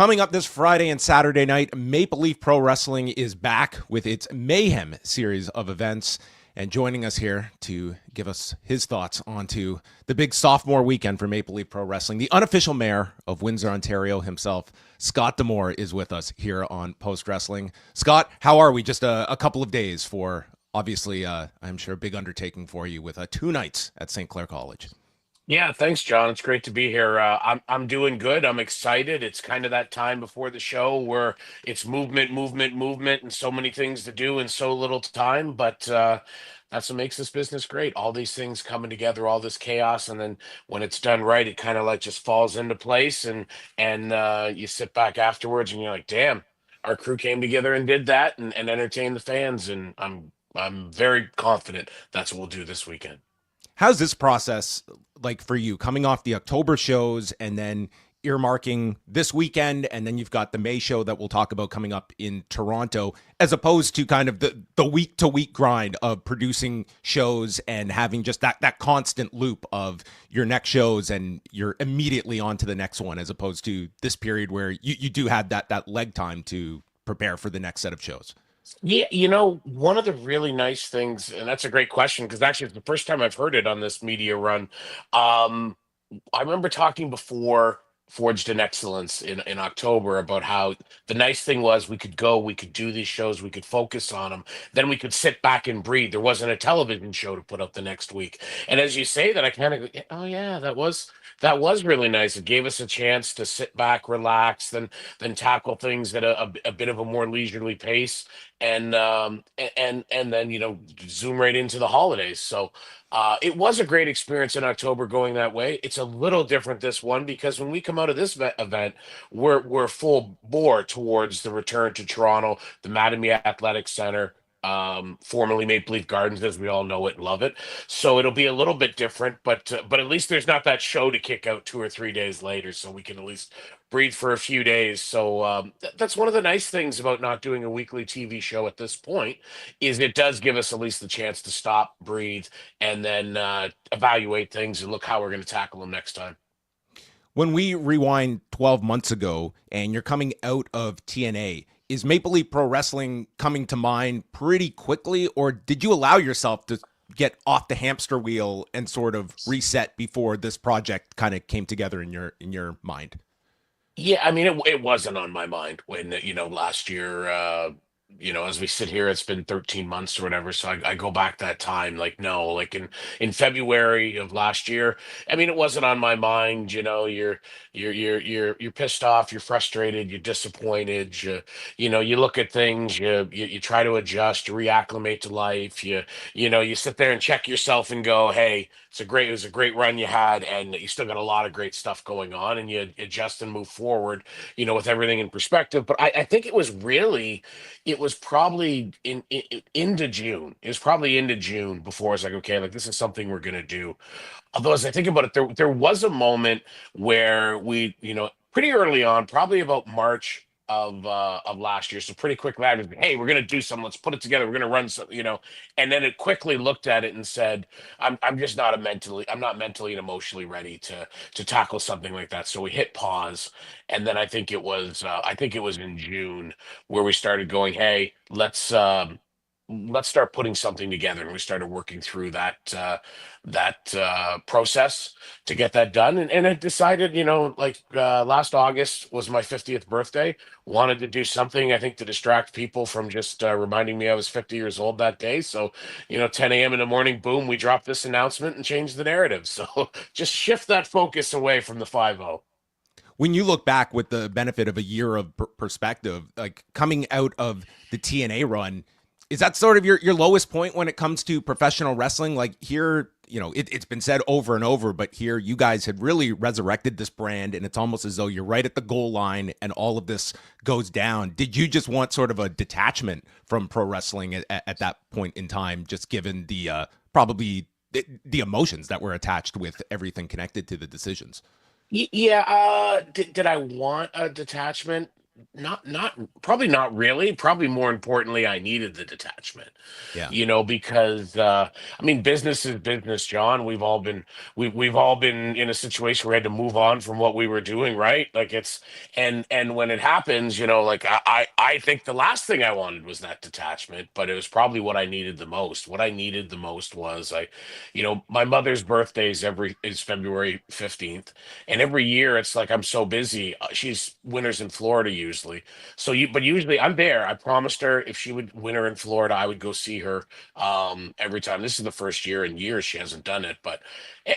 Coming up this Friday and Saturday night, Maple Leaf Pro Wrestling is back with its Mayhem series of events. And joining us here to give us his thoughts onto the big sophomore weekend for Maple Leaf Pro Wrestling, the unofficial mayor of Windsor, Ontario himself, Scott D'Amore, is with us here on Post Wrestling. Scott, how are we? Just a couple of days for, obviously, I'm sure, a big undertaking for you with 2 nights at St. Clair College. Yeah, thanks, John. It's great to be here. I'm doing good. I'm excited. It's kind of that time before the show where it's movement, movement, movement, and so many things to do in so little time. But that's what makes this business great. All these things coming together, all this chaos, and then when it's done right, it kind of like just falls into place, and you sit back afterwards, and you're like, "Damn, our crew came together and did that, and entertained the fans." And I'm very confident that's what we'll do this weekend. How's this process like for you, coming off the October shows and then earmarking this weekend, and then you've got the May show that we'll talk about coming up in Toronto, as opposed to kind of the week to week grind of producing shows and having just that constant loop of your next shows and you're immediately on to the next one, as opposed to this period where you do have that leg time to prepare for the next set of shows? Yeah, one of the really nice things, and that's a great question because actually it's the first time I've heard it on this media run. Um, I remember talking before Forged in Excellence in October about how the nice thing was we could do these shows, we could focus on them, then we could sit back and breathe. There wasn't a television show to put up the next week. And as you say that, I kind of go, "Yeah, oh yeah, that was really nice. It gave us a chance to sit back, relax, then tackle things at a bit of a more leisurely pace, and then zoom right into the holidays. So it was a great experience in October going that way. It's a little different this one because when we come out of this event, we're full bore towards the return to Toronto, the Mattamy Athletic Center, formerly Maple Leaf Gardens, as we all know it and love it. So it'll be a little bit different, but at least there's not that show to kick out 2 or 3 days later, so we can at least breathe for a few days. So that's one of the nice things about not doing a weekly TV show at this point, is it does give us at least the chance to stop, breathe, and then evaluate things and look how we're going to tackle them next time. When we rewind 12 months ago and you're coming out of TNA, is Maple Leaf Pro Wrestling coming to mind pretty quickly, or did you allow yourself to get off the hamster wheel and sort of reset before this project kind of came together in your mind? Yeah, I mean, it wasn't on my mind when, last year, as we sit here, it's been 13 months or whatever. So I go back that time, like, no, like in February of last year, I mean, it wasn't on my mind. You're pissed off, you're frustrated, you're disappointed. You look at things, you try to adjust, you reacclimate to life. You sit there and check yourself and go, hey, it was a great run you had, and you still got a lot of great stuff going on, and you adjust and move forward, with everything in perspective. But I think it was probably into June. It was probably into June before it's like, okay, like this is something we're gonna do. Although as I think about it, there was a moment where we, pretty early on, probably about March of last year, so pretty quick later, hey, we're gonna do something, let's put it together, we're gonna run some. And then it quickly looked at it and said, I'm not mentally and emotionally ready to tackle something like that. So we hit pause, and then I think it was in June where we started going, hey, let's start putting something together, and we started working through that process to get that done. And I decided, like last August was my 50th birthday. Wanted to do something, I think, to distract people from just reminding me I was 50 years old that day. So 10 a.m. in the morning, boom, we dropped this announcement and changed the narrative. So just shift that focus away from the 5-0. When you look back with the benefit of a year of perspective, like coming out of the TNA run, is that sort of your lowest point when it comes to professional wrestling? Like here, it's been said over and over, but here you guys had really resurrected this brand, and it's almost as though you're right at the goal line and all of this goes down. Did you just want sort of a detachment from pro wrestling at that point in time, just given the probably the emotions that were attached with everything connected to the decisions? Yeah, did I want a detachment? not probably not really. Probably more importantly, I needed the detachment. Yeah. Because I mean, business is business, John. We've all been in a situation where we had to move on from what we were doing, right? Like it's and when it happens, like I think the last thing I wanted was that detachment, but it was probably what I needed the most. What I needed the most was my mother's birthday is February 15th, and every year it's like I'm so busy. She's winters in Florida usually. But usually I'm there. I promised her if she would winter in Florida, I would go see her every time. This is the first year in years she hasn't done it, but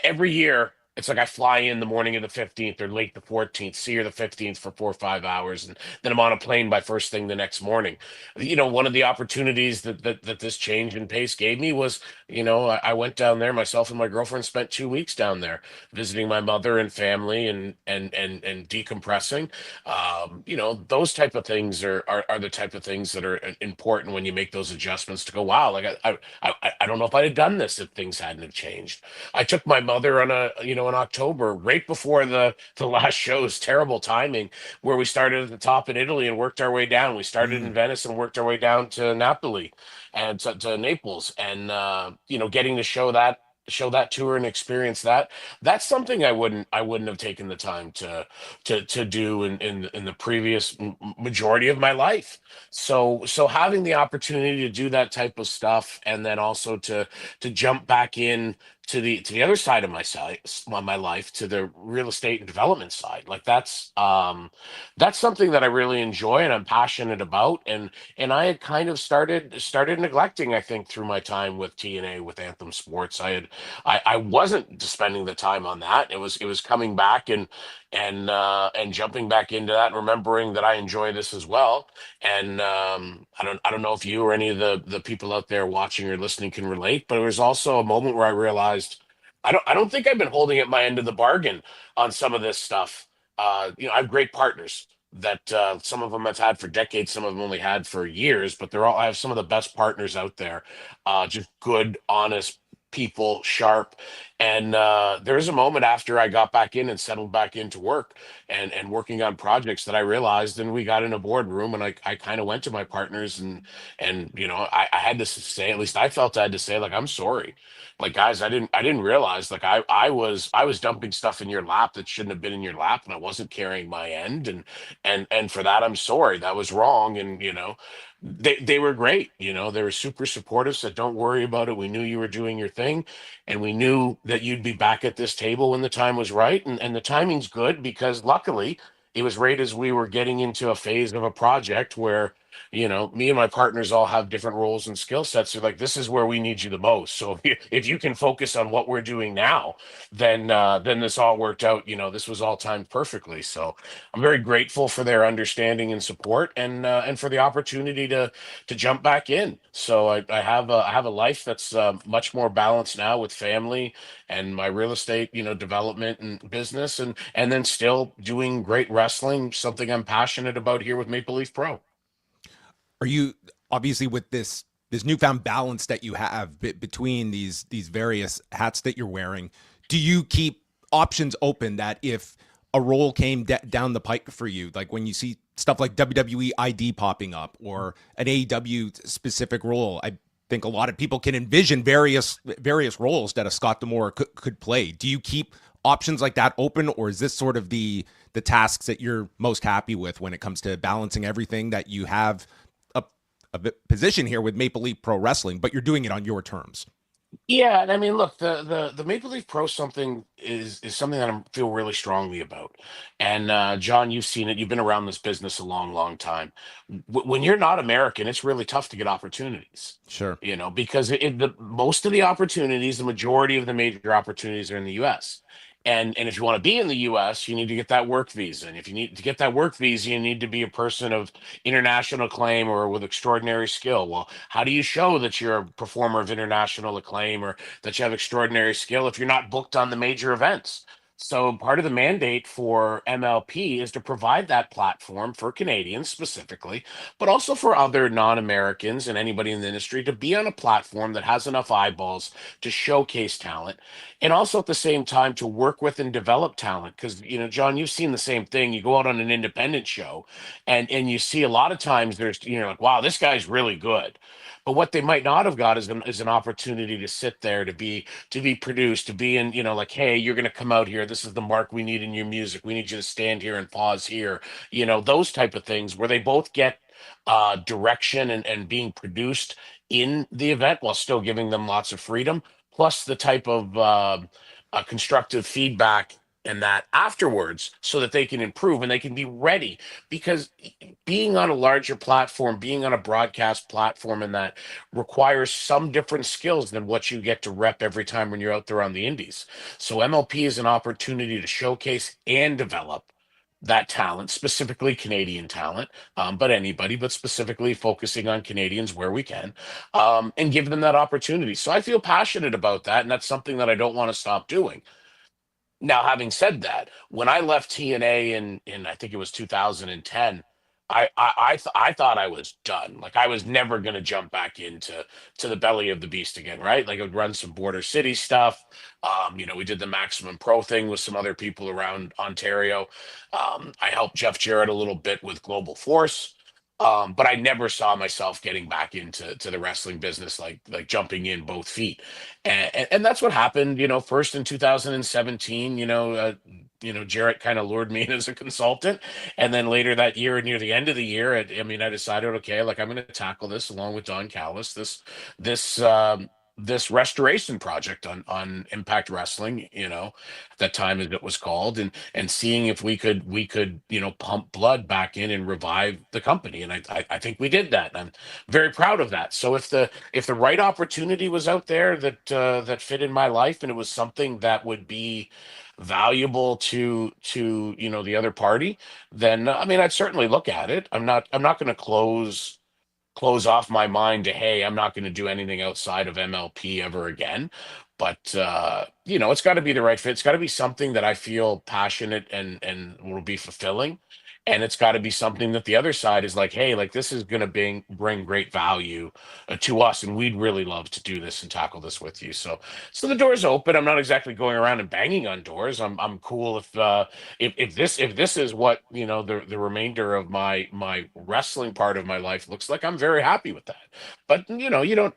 every year it's like I fly in the morning of the 15th or late the 14th, see her the 15th for 4 or 5 hours, and then I'm on a plane by first thing the next morning. One of the opportunities that this change in pace gave me was, I went down there, myself and my girlfriend spent 2 weeks down there visiting my mother and family and decompressing. Those type of things are the type of things that are important when you make those adjustments to go, wow, like I don't know if I'd have done this if things hadn't have changed. I took my mother in October, right before the last show's terrible timing, where we started at the top in Italy and worked our way down. We started in Mm. Venice and worked our way down to Napoli and to Naples, and getting to show that tour and experience that's something I wouldn't have taken the time to do in the previous majority of my life. So having the opportunity to do that type of stuff, and then also to jump back in to the other side of my life, to the real estate and development side, like that's something that I really enjoy and I'm passionate about, and I had kind of started neglecting, I think, through my time with TNA with Anthem Sports. I wasn't spending the time on that. It was coming back and jumping back into that, and remembering that I enjoy this as well. And I don't know if you or any of the people out there watching or listening can relate, but it was also a moment where I realized I don't think I've been holding at my end of the bargain on some of this stuff. I have great partners that some of them I've had for decades, some of them only had for years, but I have some of the best partners out there. Just good, honest people, sharp. And there was a moment after I got back in and settled back into work and working on projects that I realized, and we got in a boardroom, and I kind of went to my partners, and I had to say, at least I felt I had to say, like, I'm sorry. Like, guys, I didn't realize, like, I was dumping stuff in your lap that shouldn't have been in your lap, and I wasn't carrying my end, and for that I'm sorry. That was wrong. And they were great. They were super supportive, said, don't worry about it. We knew you were doing your thing, and we knew that you'd be back at this table when the time was right. And the timing's good because luckily it was right as we were getting into a phase of a project where, me and my partners all have different roles and skill sets. So, like, this is where we need you the most. So if you can focus on what we're doing now, then this all worked out. This was all timed perfectly. So I'm very grateful for their understanding and support, and for the opportunity to jump back in. So I have a life that's much more balanced now, with family and my real estate, development and business, and then still doing great wrestling, something I'm passionate about here with Maple Leaf Pro. Are you, obviously, with this newfound balance that you have between these various hats that you're wearing, do you keep options open that if a role came down the pike for you, like when you see stuff like WWE ID popping up or an AEW specific role? I think a lot of people can envision various roles that a Scott D'Amore could play. Do you keep options like that open, or is this sort of the tasks that you're most happy with when it comes to balancing everything, that you have a position here with Maple Leaf Pro Wrestling, but you're doing it on your terms? Yeah, and I mean, look, the Maple Leaf Pro something is something that I feel really strongly about. And John, you've seen it. You've been around this business a long, long time. When you're not American, it's really tough to get opportunities. Sure. Because most of the opportunities, the majority of the major opportunities are in the U.S. And if you want to be in the U.S., you need to get that work visa. And if you need to get that work visa, you need to be a person of international acclaim or with extraordinary skill. Well, how do you show that you're a performer of international acclaim or that you have extraordinary skill if you're not booked on the major events? So part of the mandate for MLP is to provide that platform for Canadians specifically, but also for other non-Americans and anybody in the industry to be on a platform that has enough eyeballs to showcase talent, and also at the same time to work with and develop talent. Because John, you've seen the same thing. You go out on an independent show, and you see a lot of times there's like, wow, this guy's really good. But what they might not have got is an opportunity to sit there, to be produced, to be in, like, hey, you're going to come out here. This is the mark we need in your music. We need you to stand here and pause here. Those type of things where they both get direction and being produced in the event while still giving them lots of freedom, plus the type of constructive feedback and that afterwards so that they can improve and they can be ready, because being on a larger platform, being on a broadcast platform, and that requires some different skills than what you get to rep every time when you're out there on the indies. So MLP is an opportunity to showcase and develop that talent, specifically Canadian talent, but anybody, but specifically focusing on Canadians where we can, and give them that opportunity. So I feel passionate about that, and that's something that I don't want to stop doing. Now, having said that, when I left TNA in I think it was 2010, I thought I was done. Like I was never going to jump back to the belly of the beast again, right? Like I would run some border city stuff. We did the Maximum Pro thing with some other people around Ontario. I helped Jeff Jarrett a little bit with Global Force. But I never saw myself getting back into the wrestling business, like jumping in both feet, and that's what happened. First in 2017, Jarrett kind of lured me in as a consultant, and then later that year, near the end of the year, I decided, okay, like I'm going to tackle this along with Don Callis, this restoration project on Impact Wrestling, at that time as it was called, and seeing if we could pump blood back in and revive the company, and I think we did that. I'm very proud of that. So if the right opportunity was out there that fit in my life, and it was something that would be valuable to the other party, then I'd certainly look at it. I'm not going to close off my mind to, hey, I'm not going to do anything outside of MLP ever again. But it's got to be the right fit. It's got to be something that I feel passionate and will be fulfilling. And it's got to be something that the other side is like, hey, like this is going to bring great value to us, and we'd really love to do this and tackle this with you. So the door's open. I'm not exactly going around and banging on doors. I'm cool if this is what the remainder of my wrestling part of my life looks like. I'm very happy with that. But you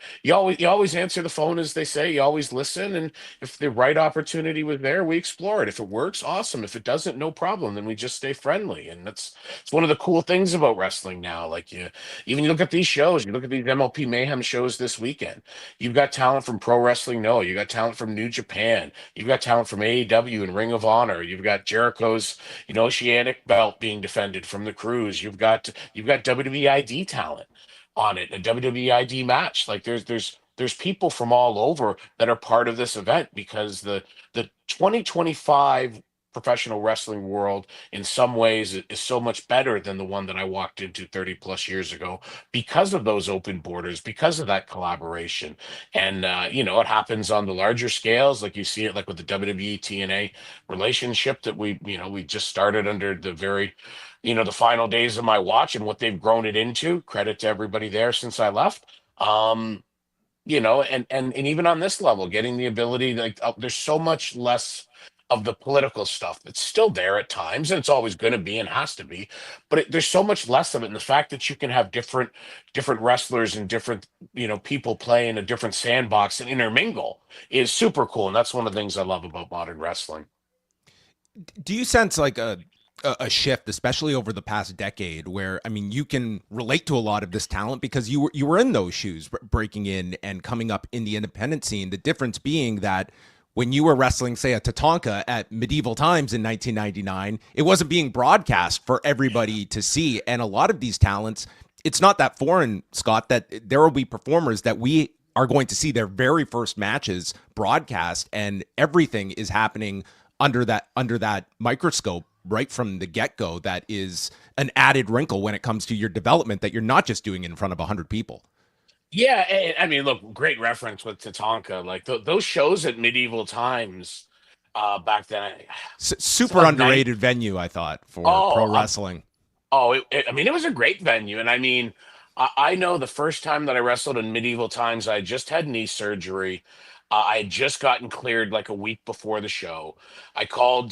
always answer the phone, as they say. You always listen, and if the right opportunity was there, we explore it. If it works, awesome. If it doesn't, no problem. Then we just stay friendly, and it's one of the cool things about wrestling now. Like you look at these shows, you look at these MLP Mayhem shows this weekend. You've got talent from Pro Wrestling No, you got talent from New Japan, you've got talent from AEW and Ring of Honor. You've got Jericho's Oceanic belt being defended from the Cruise. You've got WWE ID talent on it, a WWE ID match. Like there's people from all over that are part of this event, because the 2025 professional wrestling world in some ways is so much better than the one that I walked into 30 plus years ago, because of those open borders, because of that collaboration. And it happens on the larger scales, like you see it like with the WWE TNA relationship that we just started under the final days of my watch, and what they've grown it into. Credit to everybody there since I left. And even on this level, getting the ability, like, there's so much less of the political stuff. It's still there at times, and it's always going to be and has to be, but there's so much less of it. And the fact that you can have different wrestlers and different people play in a different sandbox and intermingle is super cool, and that's one of the things I love about modern wrestling. Do you sense like a shift, especially over the past decade, where you can relate to a lot of this talent because you were in those shoes, breaking in and coming up in the independent scene. The difference being that when you were wrestling, say, a Tatanka at Medieval Times in 1999, it wasn't being broadcast for everybody to see. And a lot of these talents, it's not that foreign, Scott, that there will be performers that we are going to see their very first matches broadcast, and everything is happening under that microscope right from the get-go. That is an added wrinkle when it comes to your development, that you're not just doing it in front of 100 people. Yeah, look, great reference with Tatanka. Like those shows at Medieval Times, back then. It's Super about nine. underrated venue, I thought, for pro Oh, wrestling. I mean, it was a great venue, and I mean, I know the first time that I wrestled in medieval times, I had just had knee surgery. I had just gotten cleared like a week before the show. I called,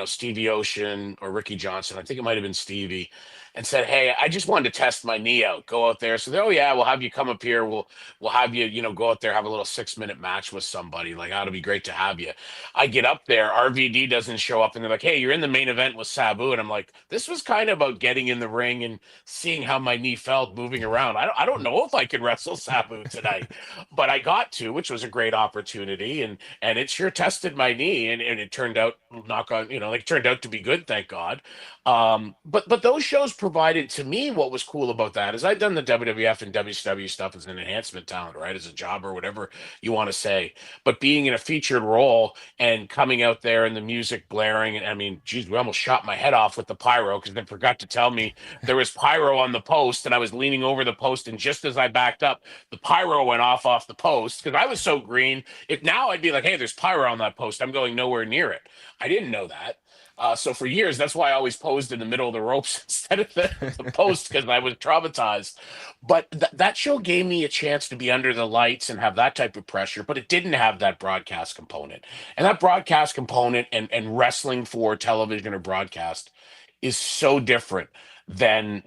Stevie Ocean or Ricky Johnson. I think it might have been Stevie, and said, "Hey, I just wanted to test my knee out. Go out there." So, oh yeah, we'll have you come up here. We'll have you, go out there, have a little 6 minute match with somebody. Like, oh, it'll be great to have you. I get up there, RVD doesn't show up, and they're like, "Hey, you're in the main event with Sabu," and I'm like, "This was kind of about getting in the ring and seeing how my knee felt moving around. I don't know if I could wrestle Sabu tonight, but I got to, which was a great opportunity, and it sure tested my knee, and it turned out, knock on, like it turned out to be good, thank God. But those shows provided to me what was cool about that is I'd done the WWF and WCW stuff as an enhancement talent, right, as a job or whatever you want to say, but being in a featured role and coming out there and the music blaring. And I mean, geez, we almost shot my head off with the pyro because they forgot to tell me there was pyro on the post, and I was leaning over the post, and just as I backed up, the pyro went off the post because I was so green. If now I'd be like, "Hey, there's pyro on that post," I'm going nowhere near it. I didn't know that. So for years, that's why I always posed in the middle of the ropes instead of the post because I was traumatized. But that show gave me a chance to be under the lights and have that type of pressure, but it didn't have that broadcast component. And that broadcast component and wrestling for television or broadcast is so different than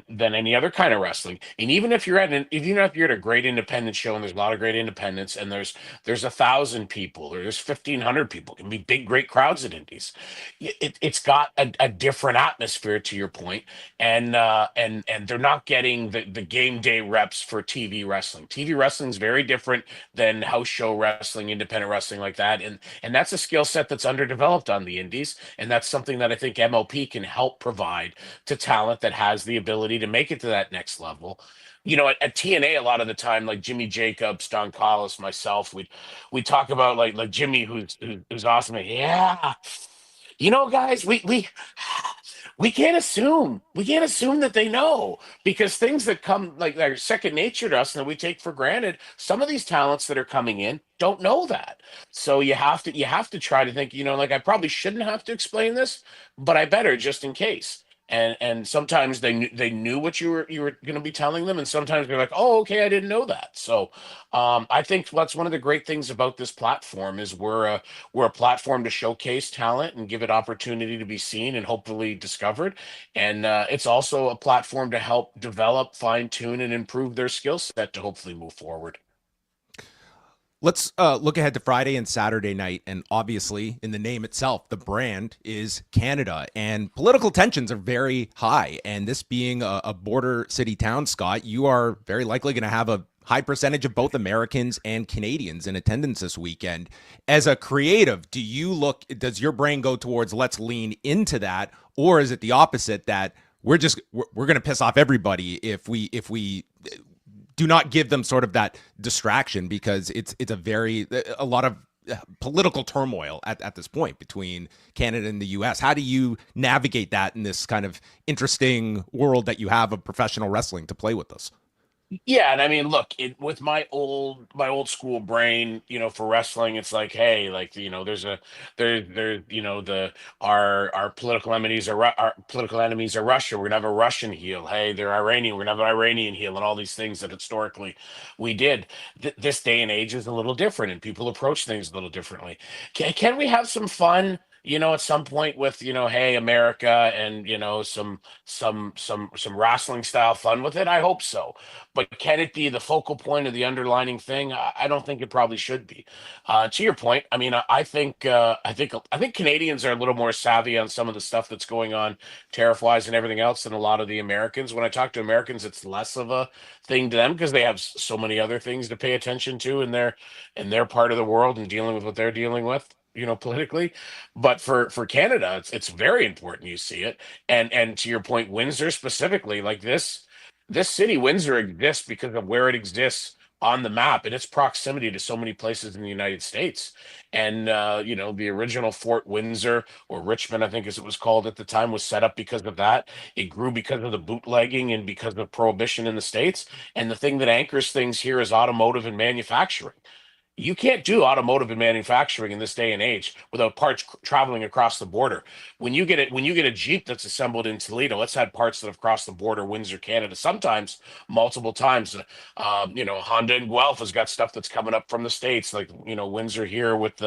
any other kind of wrestling. And even if you're at a great independent show, and there's a lot of great independents, and there's 1,000 people or there's 1,500 people, it can be big, great crowds at indies. It's got a different atmosphere, to your point, and they're not getting the game day reps for TV wrestling. TV wrestling is very different than house show wrestling, independent wrestling like that, and that's a skill set that's underdeveloped on the indies, and that's something that I think MLP can help provide to talent that has the ability to make it to that next level. At TNA, a lot of the time, like Jimmy Jacobs, Don Collis, myself, we talk about like Jimmy, who's awesome. Like, yeah, guys, we can't assume that they know, because things that come like that are second nature to us and that we take for granted, some of these talents that are coming in don't know that. So you have to try to think, like, I probably shouldn't have to explain this, but I better, just in case. And sometimes they knew what you were going to be telling them, and sometimes they're like, "Oh, okay, I didn't know that." So I think that's one of the great things about this platform is we're a platform to showcase talent and give it opportunity to be seen and hopefully discovered. And it's also a platform to help develop, fine tune, and improve their skill set to hopefully move forward. Let's look ahead to Friday and Saturday night. And obviously, in the name itself, the brand is Canada. And political tensions are very high. And this being a border city town, Scott, you are very likely going to have a high percentage of both Americans and Canadians in attendance this weekend. As a creative, does your brain go towards let's lean into that? Or is it the opposite, that we're going to piss off everybody if we do not give them sort of that distraction, because it's a lot of political turmoil at this point between Canada and the U.S. How do you navigate that in this kind of interesting world that you have of professional wrestling to play with us? Yeah, and I mean, look, with my old school brain, for wrestling, it's like, hey, like, there, our political enemies are Russia. We're gonna have a Russian heel. Hey, they're Iranian. We're gonna have an Iranian heel, and all these things that historically we did. This day and age is a little different, and people approach things a little differently. Can we have some fun? At some point with, hey, America, and some wrestling style fun with it. I hope so, but can it be the focal point of the underlining thing? I don't think it probably should be. To your point, I mean, I think Canadians are a little more savvy on some of the stuff that's going on, tariff wise and everything else, than a lot of the Americans. When I talk to Americans, it's less of a thing to them because they have so many other things to pay attention to in their part of the world and dealing with what they're dealing with. Politically, but for Canada, it's very important you see it. And to your point, Windsor specifically, like this city, Windsor, exists because of where it exists on the map and its proximity to so many places in the United States. And the original Fort Windsor, or Richmond, I think as it was called at the time, was set up because of that. It grew because of the bootlegging and because of prohibition in the States. And the thing that anchors things here is automotive and manufacturing. You can't do automotive and manufacturing in this day and age without parts traveling across the border. When you get a Jeep that's assembled in Toledo, it's had parts that have crossed the border, Windsor, Canada, sometimes multiple times. Honda and Guelph has got stuff that's coming up from the States, like, Windsor here with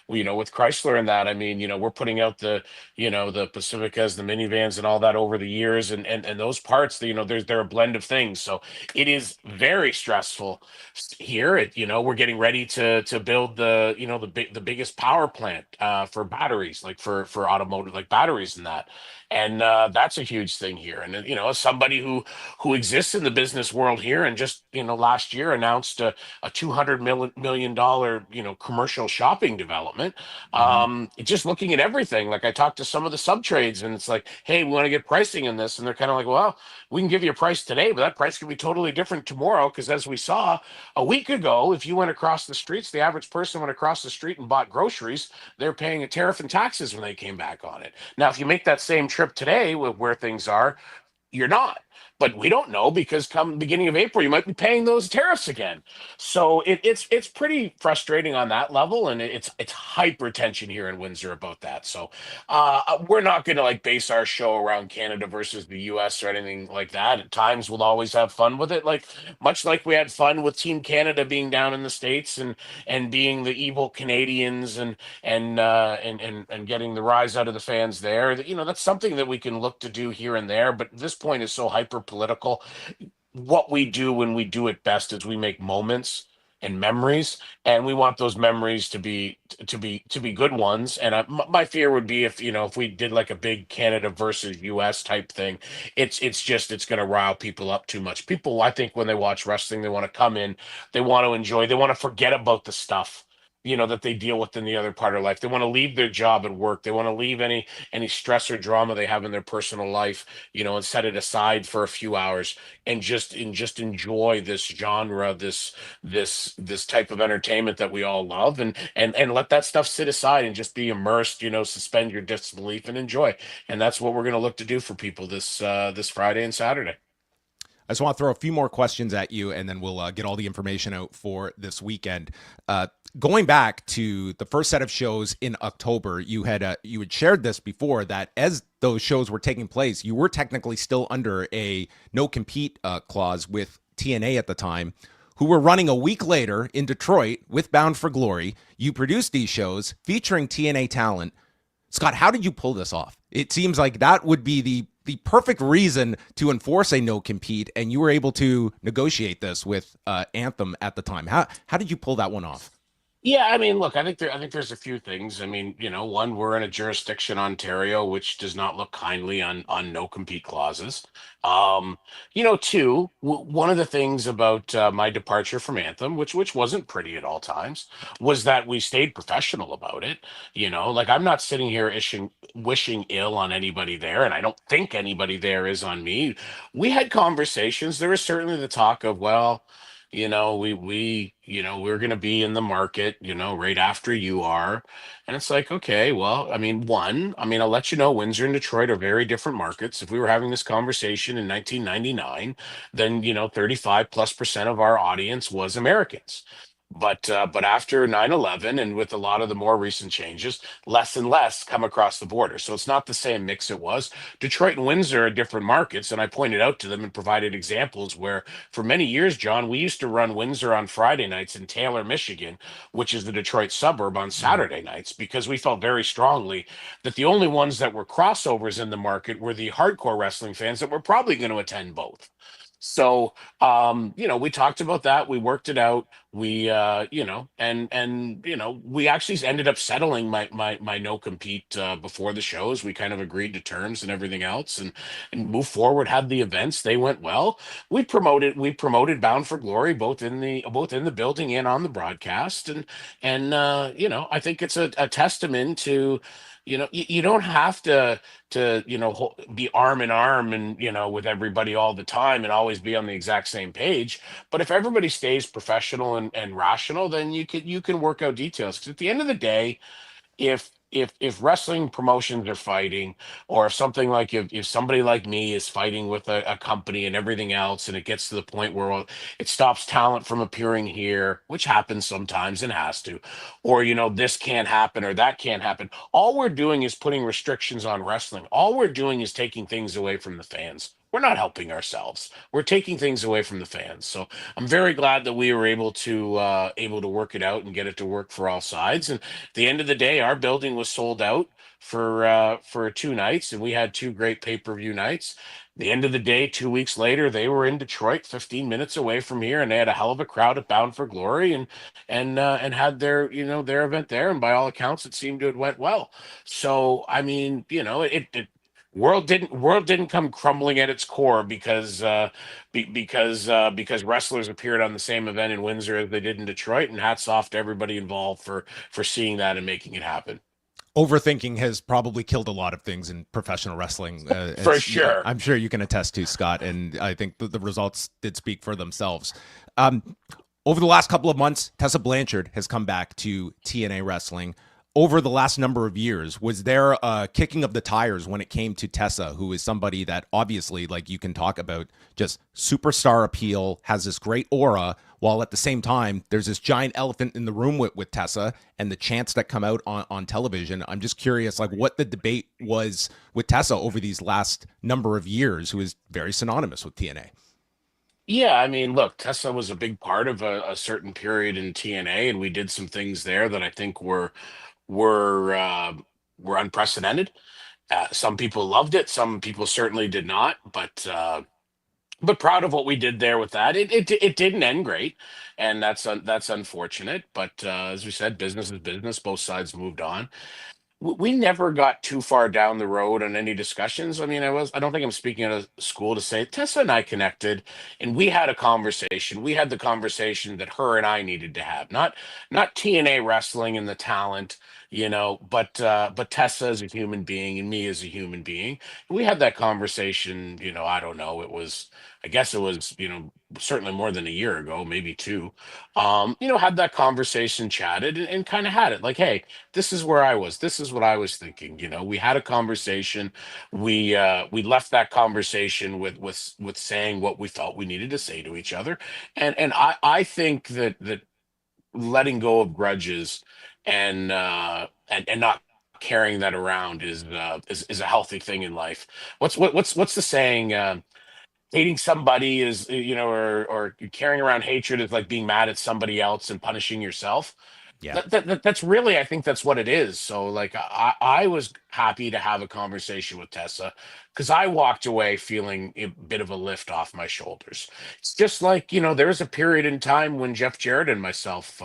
with Chrysler and that. I mean, we're putting out the Pacificas, the minivans and all that over the years. And those parts, they're a blend of things. So it is very stressful here. We're getting ready to build the biggest power plant for batteries, like for automotive, like batteries and that. And that's a huge thing here. And as somebody who exists in the business world here, and just last year announced a $200 million commercial shopping development. Hmm. Just looking at everything, like I talked to some of the sub trades, and it's like, hey, we want to get pricing in this, and they're kind of like, well, we can give you a price today, but that price can be totally different tomorrow, because as we saw a week ago, if you went across the streets, the average person went across the street and bought groceries, they're paying a tariff and taxes when they came back on it. Now, if you make that same trip today with where things are, you're not. But we don't know, because come beginning of April, you might be paying those tariffs again. So it's pretty frustrating on that level, and it's hypertension here in Windsor about that. So we're not going to like base our show around Canada versus the U.S. or anything like that. At times, we'll always have fun with it, like much like we had fun with Team Canada being down in the States and being the evil Canadians, and getting the rise out of the fans there. That's something that we can look to do here and there. But this point is so hyper political. What we do when we do it best is we make moments and memories, and we want those memories to be good ones. And my fear would be, if we did like a big Canada versus U.S. type thing, it's going to rile people up too much. People, I think, when they watch wrestling, they want to come in, they want to enjoy, they want to forget about the stuff that they deal with in the other part of life. They want to leave their job at work. They want to leave any stress or drama they have in their personal life, and set it aside for a few hours, and just enjoy this genre, this type of entertainment that we all love, and let that stuff sit aside and just be immersed, suspend your disbelief and enjoy. And that's what we're going to look to do for people this Friday and Saturday. I just want to throw a few more questions at you, and then we'll get all the information out for this weekend. Going back to the first set of shows in October, you had shared this before, that as those shows were taking place, you were technically still under a no compete clause with TNA at the time, who were running a week later in Detroit with Bound for Glory. You produced these shows featuring TNA talent. Scott, how did you pull this off? It seems like that would be the perfect reason to enforce a no compete, and you were able to negotiate this with Anthem at the time. How did you pull that one off? Yeah, I mean, look, I think there's a few things. I mean, one, we're in a jurisdiction, Ontario, which does not look kindly on no compete clauses. Two, one of the things about my departure from Anthem, which wasn't pretty at all times, was that we stayed professional about it. Like, I'm not sitting here wishing ill on anybody there, and I don't think anybody there is on me. We had conversations. There was certainly the talk of, well, we're going to be in the market, right after you are. And it's like, okay, well, I mean, I'll let you know, Windsor and Detroit are very different markets. If we were having this conversation in 1999, then, 35+% of our audience was Americans. But after 9/11, and with a lot of the more recent changes, less and less come across the border. So it's not the same mix it was. Detroit and Windsor are different markets. And I pointed out to them and provided examples where for many years, John, we used to run Windsor on Friday nights in Taylor, Michigan, which is the Detroit suburb, on Mhm. Saturday nights, because we felt very strongly that the only ones that were crossovers in the market were the hardcore wrestling fans that were probably going to attend both. So, we talked about that. We worked it out. We actually ended up settling my no compete before the shows. We kind of agreed to terms and everything else, and moved forward. Had the events, they went well. We promoted Bound for Glory, both in the building and on the broadcast, and I think it's a testament to. You don't have to be arm in arm and with everybody all the time and always be on the exact same page. But if everybody stays professional and rational, then you can work out details, because at the end of the day, if if wrestling promotions are fighting, or if something like if somebody like me is fighting with a company and everything else, and it gets to the point where, well, it stops talent from appearing here, which happens sometimes and has to, or this can't happen or that can't happen. All we're doing is putting restrictions on wrestling. All we're doing is taking things away from the fans. We're not helping ourselves. We're taking things away from the fans. So I'm very glad that we were able to work it out and get it to work for all sides. And at the end of the day, our building was sold out for 2 nights, and we had two great pay-per-view nights. The end of the day, 2 weeks later, they were in Detroit, 15 minutes away from here, and they had a hell of a crowd at Bound for Glory, and had their event there. And by all accounts, it seemed to have went well. So I mean, it world didn't come crumbling at its core because wrestlers appeared on the same event in Windsor as they did in Detroit. And hats off to everybody involved for seeing that and making it happen. Overthinking has probably killed a lot of things in professional wrestling. For sure. I'm sure you can attest to, Scott, and I think the results did speak for themselves. Over the last couple of months, Tessa Blanchard has come back to TNA Wrestling. Over the last number of years, was there a kicking of the tires when it came to Tessa, who is somebody that obviously, like, you can talk about just superstar appeal, has this great aura, while at the same time, there's this giant elephant in the room with Tessa and the chants that come out on television. I'm just curious, like, what the debate was with Tessa over these last number of years, who is very synonymous with TNA. Yeah, I mean, look, Tessa was a big part of a certain period in TNA, and we did some things there that I think were uh, were unprecedented. Some people loved it, some people certainly did not, but proud of what we did there with that. It didn't end great, and that's unfortunate. But as we said, business is business. Both sides moved on. We never got too far down the road on any discussions. I mean, I don't think I'm speaking at a school to say Tessa and I connected, and we had a conversation. We had the conversation that her and I needed to have, not TNA wrestling and the talent, but Tessa as a human being and me as a human being. We had that conversation. I don't know. I guess it was, certainly more than a year ago, maybe two. Had that conversation, chatted, and kind of had it like, hey, this is where I was. This is what I was thinking. We had a conversation. We left that conversation with saying what we felt we needed to say to each other. And I think that letting go of grudges and not carrying that around is a healthy thing in life. What's the saying? Hating somebody is, or carrying around hatred is like being mad at somebody else and punishing yourself. Yeah. That's really, I think that's what it is. So like I was happy to have a conversation with Tessa, because I walked away feeling a bit of a lift off my shoulders. It's just like, there was a period in time when Jeff Jarrett and myself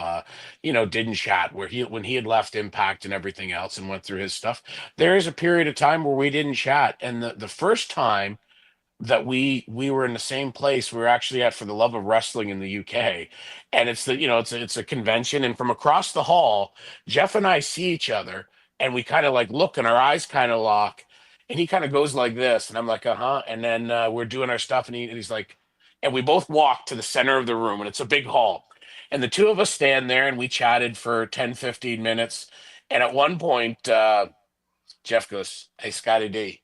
didn't chat, where when he had left Impact and everything else and went through his stuff. There is a period of time where we didn't chat. And the first time that we were in the same place we were actually at for the love of wrestling in the UK. And it's a convention, and from across the hall, Jeff and I see each other, and we kind of like look, and our eyes kind of lock, and he kind of goes like this, and I'm like, uh-huh. And then we're doing our stuff, and he's like, and we both walk to the center of the room, and it's a big hall, and the two of us stand there, and we chatted for 10, 15 minutes. And at one point, Jeff goes, "Hey, Scotty D,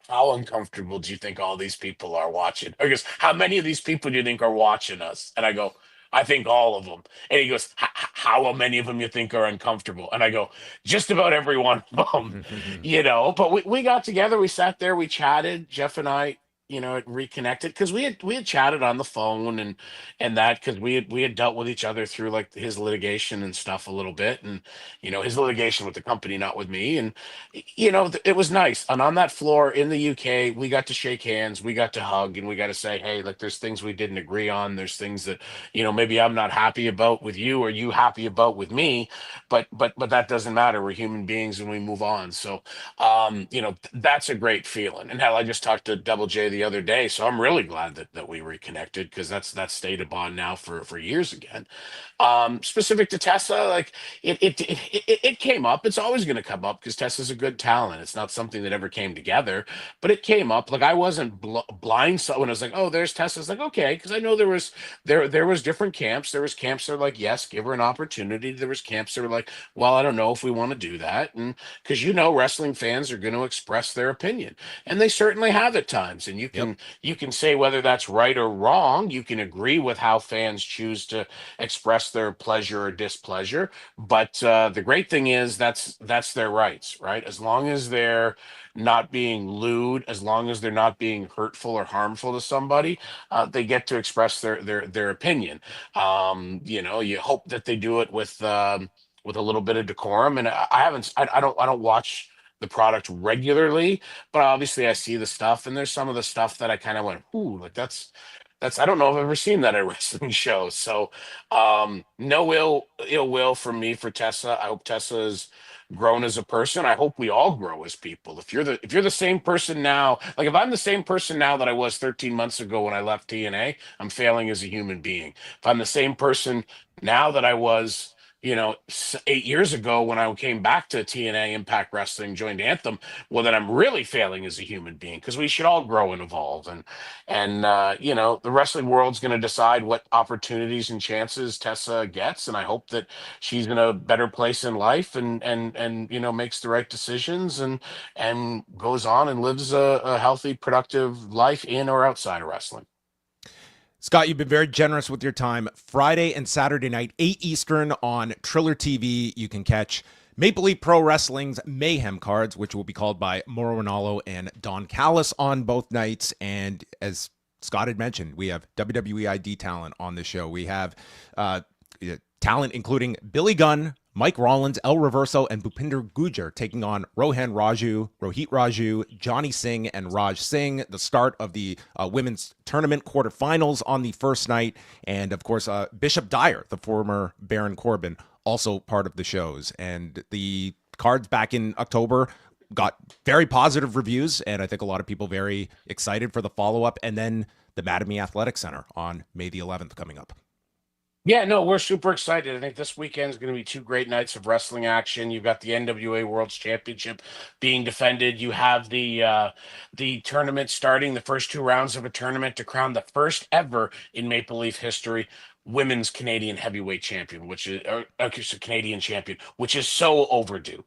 how uncomfortable do you think all these people are watching?" I goes, "How many of these people do you think are watching us?" And I go, "I think all of them." And he goes, "How many of them you think are uncomfortable?" And I go, "Just about every one of them." But we got together, we sat there, we chatted, Jeff and I, reconnected, because we had chatted on the phone, and that, because we had dealt with each other through like his litigation and stuff a little bit, and his litigation with the company, not with me. And it was nice. And on that floor in the UK, we got to shake hands, we got to hug, and we got to say, hey, like, there's things we didn't agree on, there's things that maybe I'm not happy about with you, or you happy about with me, but that doesn't matter. We're human beings, and we move on. So that's a great feeling. And hell, I just talked to Double J the the other day. So I'm really glad that we reconnected, because that's stayed a bond now for years again. Specific to Tessa, like it came up. It's always going to come up because Tessa's a good talent. It's not something that ever came together, but it came up. Like I wasn't blind. So when I was like, oh, there's Tessa, it's like, okay, because I know there was different camps. There was camps that were like, yes, give her an opportunity. There was camps that were like, well, I don't know if we want to do that. And because wrestling fans are going to express their opinion, and they certainly have at times. And Yep. you can say whether that's right or wrong. You can agree with how fans choose to express their pleasure or displeasure. But the great thing is that's their rights, right? As long as they're not being lewd, as long as they're not being hurtful or harmful to somebody, they get to express their opinion. You hope that they do it with a little bit of decorum. And I haven't, I don't watch the product regularly, but obviously I see the stuff, and there's some of the stuff that I kind of went, ooh, like that's I don't know if I've ever seen that at a wrestling show. So no ill will from me for Tessa. I hope Tessa's grown as a person. I hope we all grow as people. If you're the same person now, like if I'm the same person now that I was 13 months ago when I left TNA, I'm failing as a human being. If I'm the same person now that I was 8 years ago when I came back to TNA Impact Wrestling, joined Anthem, well, then I'm really failing as a human being, because we should all grow and evolve. And the wrestling world's going to decide what opportunities and chances Tessa gets. And I hope that she's in a better place in life, and makes the right decisions, and goes on and lives a healthy, productive life in or outside of wrestling. Scott, you've been very generous with your time. Friday and Saturday night, 8 Eastern on Triller TV. You can catch Maple Leaf Pro Wrestling's Mayhem cards, which will be called by Mauro Ranallo and Don Callis on both nights. And as Scott had mentioned, we have WWE ID talent on the show. We have talent including Billy Gunn, Mike Rollins, El Reverso, and Bhupinder Gujjar taking on Rohan Raju, Rohit Raju, Johnny Singh, and Raj Singh. The start of the women's tournament quarterfinals on the first night. And, of course, Bishop Dyer, the former Baron Corbin, also part of the shows. And the cards back in October got very positive reviews, and I think a lot of people very excited for the follow-up. And then the Mattamy Athletic Center on May the 11th coming up. Yeah, no, we're super excited. I think this weekend is going to be two great nights of wrestling action. You've got the NWA World's Championship being defended. You have the tournament starting, the first two rounds of a tournament to crown the first ever in Maple Leaf history women's Canadian heavyweight champion, which is Canadian champion, which is so overdue,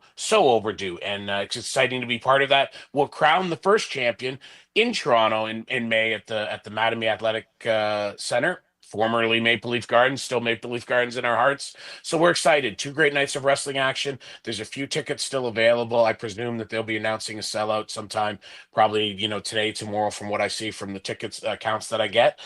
and it's exciting to be part of that. We'll crown the first champion in Toronto in May at the Mattamy Athletic Center, formerly Maple Leaf Gardens, still Maple Leaf Gardens in our hearts. So we're excited. Two great nights of wrestling action. There's a few tickets still available. I presume that they'll be announcing a sellout sometime, probably, today, tomorrow, from what I see from the tickets accounts that I get.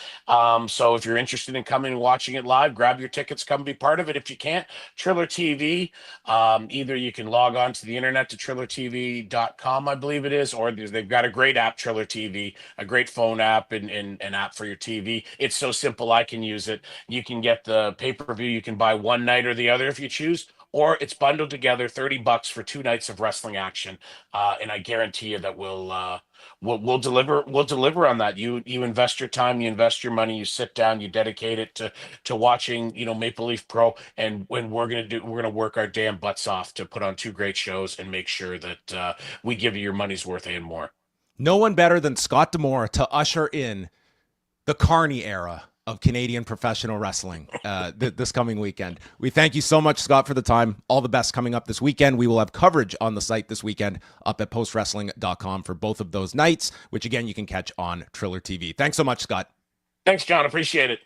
So if you're interested in coming and watching it live, grab your tickets, come be part of it. If you can't, Triller TV, either you can log on to the internet to trillertv.com, I believe it is, or they've got a great app, Triller TV, a great phone app and an app for your TV. It's so simple. I can use it. You can get the pay-per-view. You can buy one night or the other if you choose, or it's bundled together, $30 for 2 nights of wrestling action. And I guarantee you that we'll deliver on that. You invest your time, you invest your money, you sit down, you dedicate it to watching, Maple Leaf Pro. And when we're gonna work our damn butts off to put on 2 great shows and make sure that we give you your money's worth and more. No one better than Scott D'Amore to usher in the Carney era of Canadian professional wrestling this coming weekend. We thank you so much, Scott, for the time. All the best coming up this weekend. We will have coverage on the site this weekend up at postwrestling.com for both of those nights, which again, you can catch on Triller TV. Thanks so much, Scott. Thanks, John. Appreciate it.